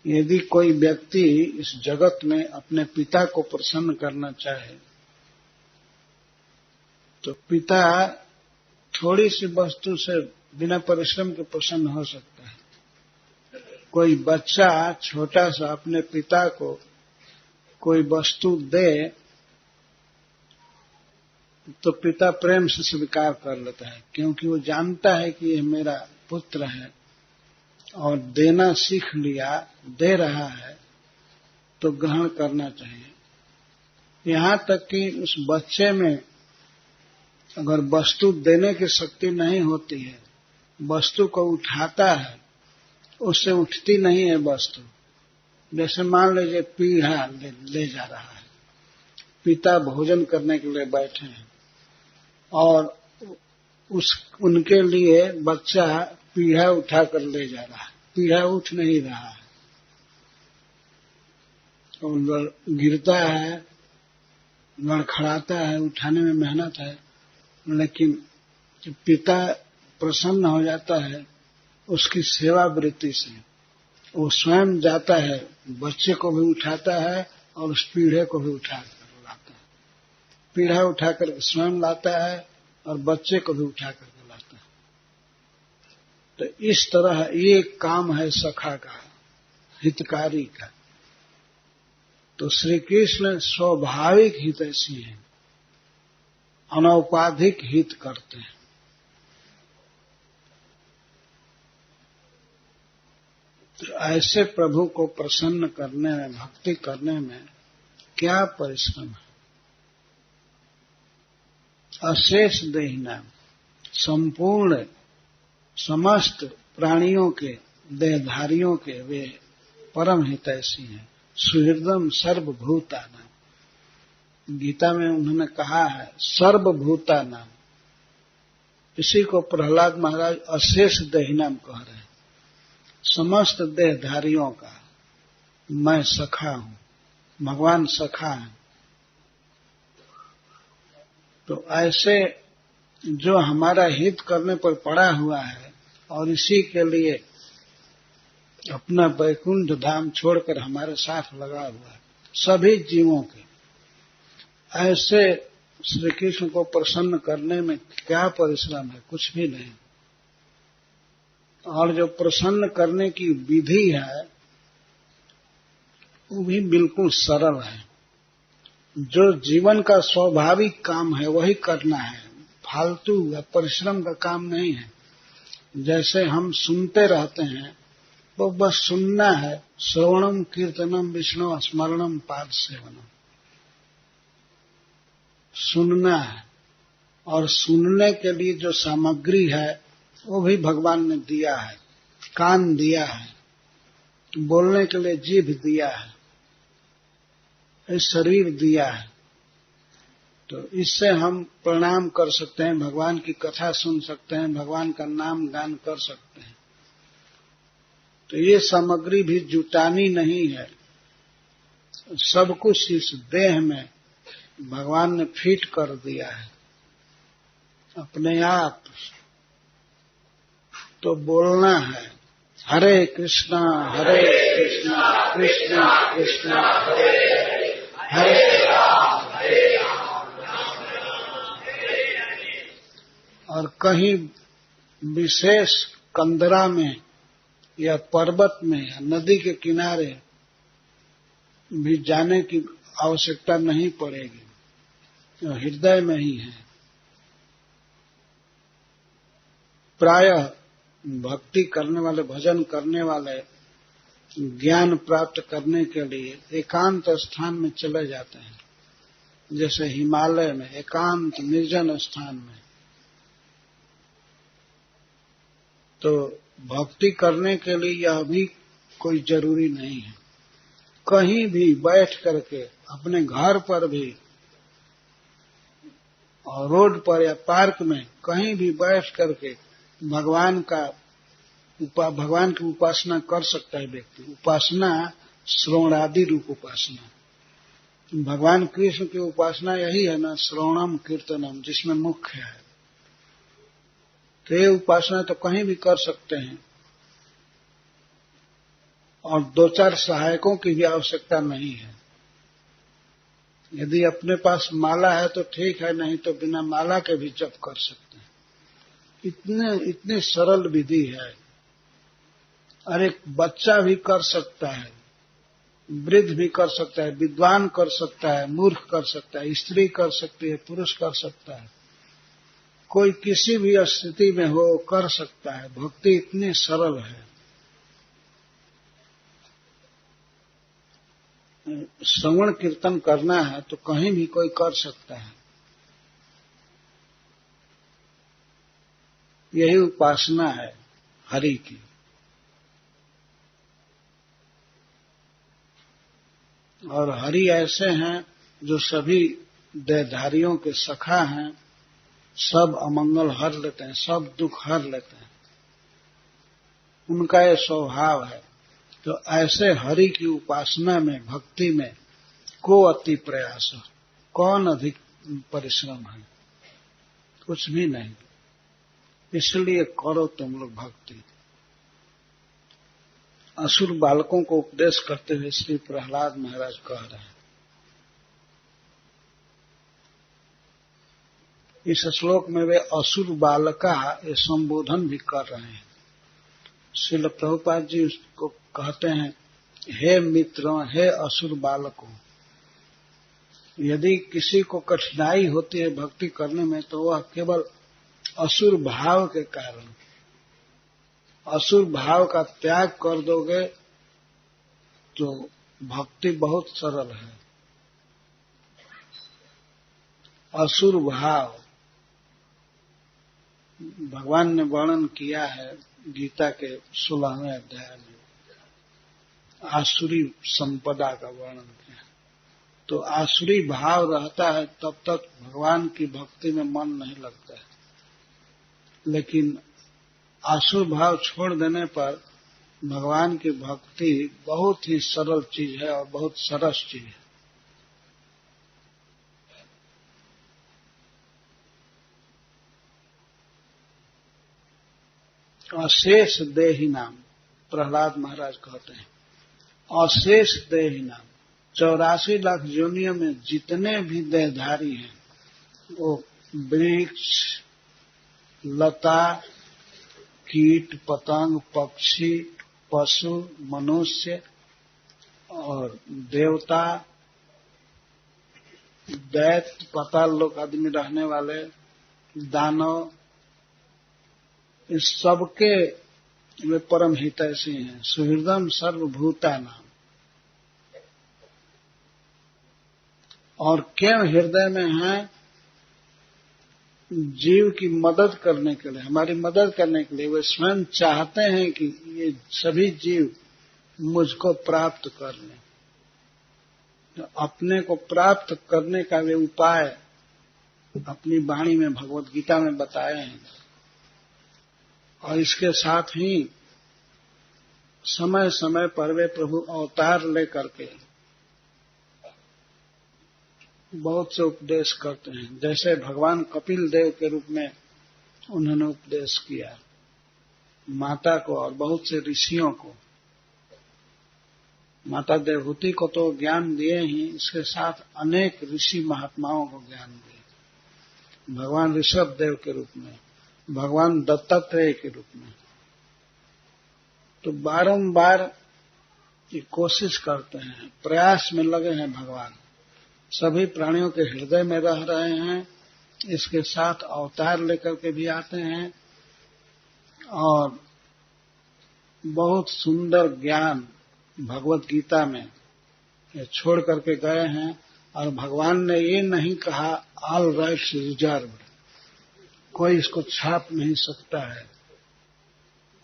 यदि कोई व्यक्ति इस जगत में अपने पिता को प्रसन्न करना चाहे तो पिता थोड़ी सी वस्तु से बिना परिश्रम के प्रसन्न हो सकता है। कोई बच्चा छोटा सा अपने पिता को कोई वस्तु दे तो पिता प्रेम से स्वीकार कर लेता है, क्योंकि वो जानता है कि यह मेरा पुत्र है और देना सीख लिया, दे रहा है तो ग्रहण करना चाहिए। यहाँ तक कि उस बच्चे में अगर वस्तु देने की शक्ति नहीं होती है, वस्तु को उठाता है, उससे उठती नहीं है वस्तु। जैसे मान लीजिए पीढ़ा ले जा रहा है, पिता भोजन करने के लिए बैठे हैं और उनके लिए बच्चा पीढ़ा उठाकर ले जा रहा है, पीढ़ा उठ नहीं रहा है और गिरता है, लड़खड़ाता है, उठाने में मेहनत है, लेकिन पिता प्रसन्न हो जाता है उसकी सेवा वृत्ति से। वो स्वयं जाता है, बच्चे को भी उठाता है और उस पीढ़े को भी उठाकर लाता है, पीढ़ा उठाकर स्वयं लाता है और बच्चे को भी उठाकर लाता है। तो इस तरह ये काम है सखा का, हितकारी का। तो श्री कृष्ण स्वाभाविक हितैषी हैं, अनौपाधिक हित करते हैं। तो ऐसे प्रभु को प्रसन्न करने में, भक्ति करने में क्या परिश्रम है। अशेष देहिनाम, संपूर्ण समस्त प्राणियों के, देहधारियों के वे परम हितैषी हैं। सुहृदम सर्वभूतानाम, गीता में उन्होंने कहा है सर्वभूतानाम। इसी को प्रहलाद महाराज अशेष देहिनाम कह रहे हैं। समस्त देहधारियों का मैं सखा हूं, भगवान सखा है। तो ऐसे जो हमारा हित करने पर पड़ा हुआ है और इसी के लिए अपना वैकुंठ धाम छोड़कर हमारे साथ लगा हुआ है, सभी जीवों के, ऐसे श्री कृष्ण को प्रसन्न करने में क्या परिश्रम है, कुछ भी नहीं। और जो प्रसन्न करने की विधि है वो भी बिल्कुल सरल है। जो जीवन का स्वाभाविक काम है वही करना है, फालतू या परिश्रम का काम नहीं है। जैसे हम सुनते रहते हैं वो बस सुनना है, श्रवणम कीर्तनम विष्णु स्मरणम पाद सेवनम, सुनना है। और सुनने के लिए जो सामग्री है वो भी भगवान ने दिया है, कान दिया है, बोलने के लिए जीभ दिया है, शरीर दिया है। तो इससे हम प्रणाम कर सकते हैं, भगवान की कथा सुन सकते हैं, भगवान का नाम गान कर सकते हैं। तो ये सामग्री भी जुटानी नहीं है, सब कुछ इस देह में भगवान ने फिट कर दिया है अपने आप। तो बोलना है हरे कृष्णा कृष्णा कृष्णा हरे हरे राम और कहीं विशेष कंदरा में या पर्वत में या नदी के किनारे भी जाने की आवश्यकता नहीं पड़ेगी, तो हृदय में ही है। प्रायः भक्ति करने वाले, भजन करने वाले ज्ञान प्राप्त करने के लिए एकांत स्थान में चले जाते हैं, जैसे हिमालय में एकांत निर्जन स्थान में। तो भक्ति करने के लिए यह भी कोई जरूरी नहीं है, कहीं भी बैठ करके अपने घर पर भी और रोड पर या पार्क में कहीं भी बैठ करके भगवान की उपासना कर सकता है व्यक्ति। उपासना श्रवणादि रूप उपासना, भगवान कृष्ण की उपासना यही है ना, श्रवणम कीर्तनम, जिसमें मुख्य है। तो ये उपासना तो कहीं भी कर सकते हैं। और 2-4 सहायकों की भी आवश्यकता नहीं है। यदि अपने पास माला है तो ठीक है, नहीं तो बिना माला के भी जप कर सकते हैं। इतनी सरल विधि है, और एक बच्चा भी कर सकता है, वृद्ध भी कर सकता है, विद्वान कर सकता है, मूर्ख कर सकता है, स्त्री कर सकती है, पुरुष कर सकता है, कोई किसी भी स्थिति में हो कर सकता है। भक्ति इतनी सरल है। श्रवण कीर्तन करना है तो कहीं भी कोई कर सकता है। यही उपासना है हरि की। और हरि ऐसे हैं जो सभी देहधारियों के सखा हैं, सब अमंगल हर लेते हैं, सब दुख हर लेते हैं, उनका ये स्वभाव है। तो ऐसे हरि की उपासना में, भक्ति में को अति प्रयास, कौन अधिक परिश्रम है? कुछ भी नहीं। इसलिए करो तुम लोग भक्ति। असुर बालकों को उपदेश करते हुए श्री प्रहलाद महाराज कह रहे हैं। इस श्लोक में वे असुर बालका ये संबोधन भी कर रहे हैं। श्रील प्रभुपाद जी उसको कहते हैं, हे मित्रों, हे असुर बालकों, यदि किसी को कठिनाई होती है भक्ति करने में तो वह केवल असुर भाव के कारण, असुर भाव का त्याग कर दोगे तो भक्ति बहुत सरल है। असुर भाव भगवान ने वर्णन किया है गीता के 16वें अध्याय में, आसुरी संपदा का वर्णन किया। तो आसुरी भाव रहता है तब तक भगवान की भक्ति में मन नहीं लगता है, लेकिन आसुर भाव छोड़ देने पर भगवान की भक्ति बहुत ही सरल चीज है और बहुत सरस चीज है। अशेष देही नाम प्रहलाद महाराज कहते हैं, अशेष देही नाम 84 लाख योनियों में जितने भी देहधारी हैं, वो वृक्ष, लता, कीट, पतंग, पक्षी, पशु, मनुष्य और देवता, दैत्य, पाताल लोक आदमी रहने वाले, दानव, इस सबके वे परम हितैषी हैं। सुहृदम सर्वभूता नाम। और क्यों हृदय में है? जीव की मदद करने के लिए, हमारी मदद करने के लिए। वे स्वयं चाहते हैं कि ये सभी जीव मुझको प्राप्त कर लें। तो अपने को प्राप्त करने का वे उपाय अपनी वाणी में, भगवत गीता में बताए हैं। और इसके साथ ही समय समय पर वे प्रभु अवतार लेकर के बहुत से उपदेश करते हैं। जैसे भगवान कपिल देव के रूप में उन्होंने उपदेश किया माता को और बहुत से ऋषियों को। माता देवहूति को तो ज्ञान दिए ही, इसके साथ अनेक ऋषि महात्माओं को ज्ञान दिए। भगवान ऋषभ देव के रूप में, भगवान दत्तात्रेय के रूप में। तो बारंबार ये कोशिश करते हैं, प्रयास में लगे हैं। भगवान सभी प्राणियों के हृदय में रह रहे हैं, इसके साथ अवतार लेकर के भी आते हैं और बहुत सुंदर ज्ञान भगवत गीता में छोड़ करके गए हैं। और भगवान ने ये नहीं कहा ऑल राइट्स रिजर्व, कोई इसको छाप नहीं सकता है,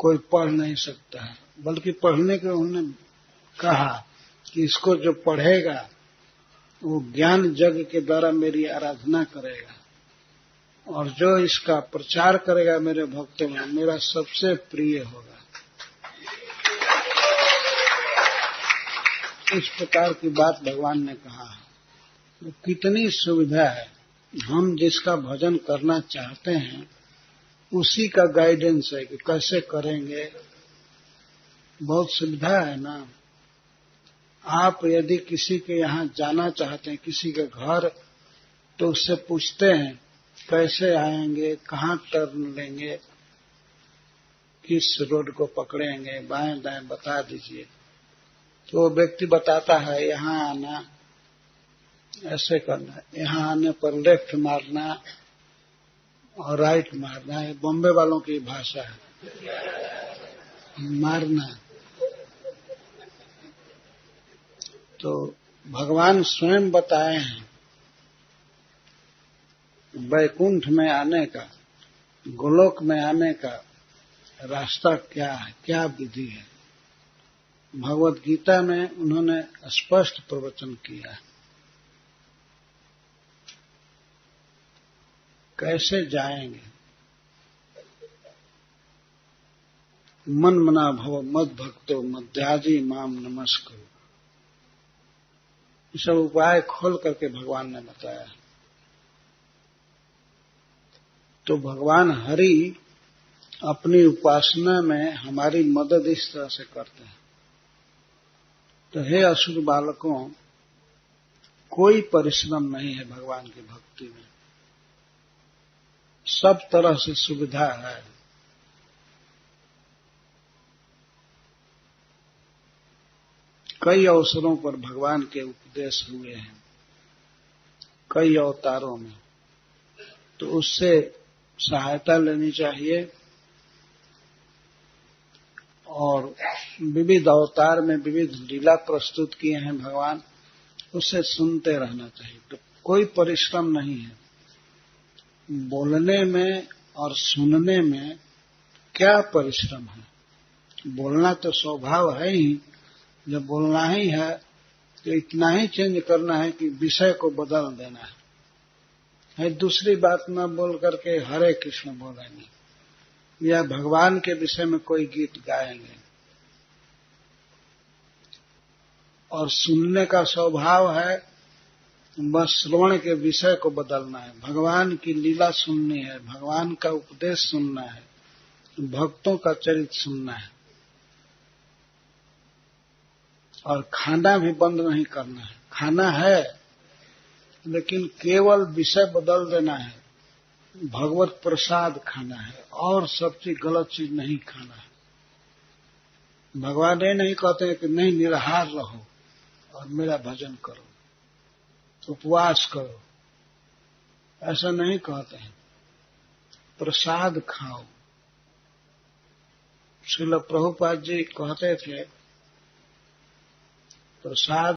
कोई पढ़ नहीं सकता है, बल्कि पढ़ने के उन्होंने कहा कि इसको जो पढ़ेगा वो ज्ञान यज्ञ के द्वारा मेरी आराधना करेगा, और जो इसका प्रचार करेगा मेरे भक्तों में, मेरा सबसे प्रिय होगा। इस प्रकार की बात भगवान ने कहा है। तो कितनी सुविधा है। हम जिसका भजन करना चाहते हैं उसी का गाइडेंस है कि कैसे करेंगे, बहुत सुविधा है ना। आप यदि किसी के यहाँ जाना चाहते हैं, किसी के घर, तो उससे पूछते हैं कैसे आएंगे, कहाँ टर्न लेंगे, किस रोड को पकड़ेंगे, बाएं दाएं बता दीजिए। तो वो व्यक्ति बताता है यहाँ आना, ऐसे करना है, यहाँ आने पर लेफ्ट मारना और राइट मारना है। बॉम्बे वालों की भाषा है, मारना। तो भगवान स्वयं बताए हैं वैकुंठ में आने का, गोलोक में आने का रास्ता क्या है, क्या विधि है। भगवत गीता में उन्होंने स्पष्ट प्रवचन किया है कैसे जाएंगे। मन मना भव मद भक्तो मध्याजी माम नमस्कुरु, ये सब उपाय खोल करके भगवान ने बताया। तो भगवान हरि अपनी उपासना में हमारी मदद इस तरह से करते हैं। तो हे असुर बालकों, कोई परिश्रम नहीं है भगवान की भक्ति में, सब तरह से सुविधा है। कई अवसरों पर भगवान के उपदेश हुए हैं, कई अवतारों में, तो उससे सहायता लेनी चाहिए और विविध अवतार में विविध लीला प्रस्तुत किए हैं भगवान, उससे सुनते रहना चाहिए। तो कोई परिश्रम नहीं है बोलने में और सुनने में, क्या परिश्रम है। बोलना तो स्वभाव है ही, जब बोलना ही है तो इतना ही चेंज करना है कि विषय को बदल देना है। दूसरी बात न बोल करके हरे कृष्ण बोलेंगे या भगवान के विषय में कोई गीत गाएंगे। और सुनने का स्वभाव है बस श्रवण के विषय को बदलना है, भगवान की लीला सुननी है, भगवान का उपदेश सुनना है, भक्तों का चरित्र सुनना है। और खाना भी बंद नहीं करना है, खाना है लेकिन केवल विषय बदल देना है, भगवत प्रसाद खाना है और सब चीज गलत चीज नहीं खाना है। भगवान ये नहीं कहते हैं कि नहीं निराहार रहो और मेरा भजन करो, उपवास करो, ऐसा नहीं कहते हैं। प्रसाद खाओ। श्रील प्रभुपाद जी कहते थे प्रसाद